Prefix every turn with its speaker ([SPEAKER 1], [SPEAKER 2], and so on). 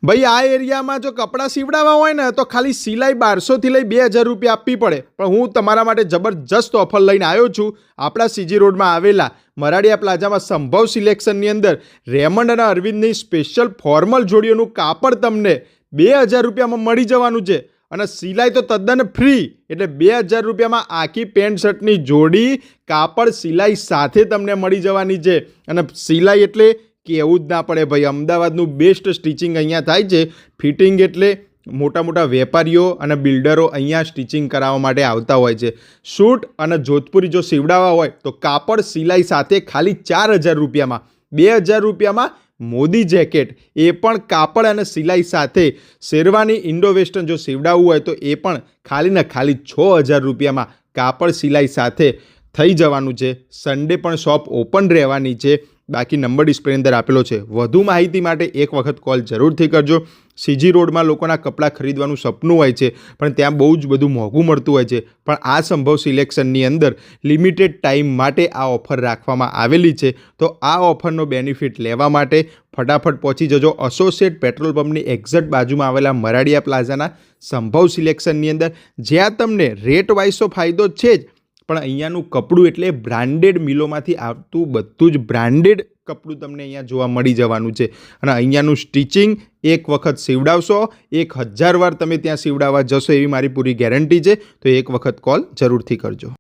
[SPEAKER 1] ભાઈ આ એરિયામાં જો કપડાં સીવડાવવા હોય ને તો ખાલી સિલાઈ 1200થી લઈ 2000 રૂપિયા આપવી પડે, પણ હું તમારા માટે જબરજસ્ત ઓફર લઈને આવ્યો છું. આપણા સીજી રોડમાં આવેલા મરાડિયા પ્લાઝામાં સંભવ સિલેક્શનની અંદર રેમન્ડ અને અરવિંદની સ્પેશિયલ ફોર્મલ જોડીઓનું કાપડ તમને 2000 રૂપિયામાં મળી જવાનું છે, અને સિલાઈ તો તદ્દન ફ્રી. એટલે 2000 રૂપિયામાં આખી પેન્ટ શર્ટની જોડી કાપડ સિલાઈ સાથે તમને મળી જવાની છે. અને સિલાઈ એટલે કેવું જ ના પડે ભાઈ, અમદાવાદનું બેસ્ટ સ્ટિચિંગ અહીંયા થાય છે. ફિટિંગ એટલે મોટા મોટા વેપારીઓ અને બિલ્ડરો અહીંયા સ્ટિચિંગ કરાવવા માટે આવતા હોય છે. સૂટ અને જોધપુરી જો સીવડાવવા હોય તો કાપડ સિલાઈ સાથે ખાલી 4000 રૂપિયામાં. 2000 રૂપિયામાં મોદી જેકેટ, એ પણ કાપડ અને સિલાઈ સાથે. શેરવાની ઇન્ડો વેસ્ટર્ન જો સીવડાવવું હોય તો એ પણ ખાલી ને ખાલી 6000 રૂપિયામાં કાપડ સિલાઈ સાથે થઈ જવાનું છે. સન્ડે પણ શોપ ઓપન રહેવાની છે. બાકી નંબર ડિસ્પ્લે અંદર આપેલો છે. વધુ માહિતી માટે એક વખત કોલ જરૂરથી કરજો. સીજી રોડમાં લોકોના કપડાં ખરીદવાનું સપનું હોય છે, પણ ત્યાં બહુ જ બધું મોંઘું મળતું હોય છે. પણ આ સંભવ સિલેક્શનની અંદર લિમિટેડ ટાઈમ માટે આ ઓફર રાખવામાં આવેલી છે. તો આ ઓફરનો બેનિફિટ લેવા માટે ફટાફટ પહોંચી જજો એસોસિએટ પેટ્રોલ પંપની એક્ઝેક્ટ બાજુમાં આવેલા મરાડિયા પ્લાઝાના સંભવ સિલેક્શનની અંદર, જ્યાં તમને રેટ વાઇઝ તો ફાયદો છે જ, પણ અહીંયાનું કપડું એટલે બ્રાન્ડેડ મિલોમાંથી આવતું બધું જ બ્રાન્ડેડ કપડું તમને અહીંયા જોવા મળી જવાનું છે. અને અહીંયાનું સ્ટિચિંગ એક વખત સીવડાવશો 1000 વાર તમે ત્યાં સીવડાવવા જશો એવી મારી પૂરી ગેરંટી છે. તો એક વખત કોલ જરૂરથી કરજો.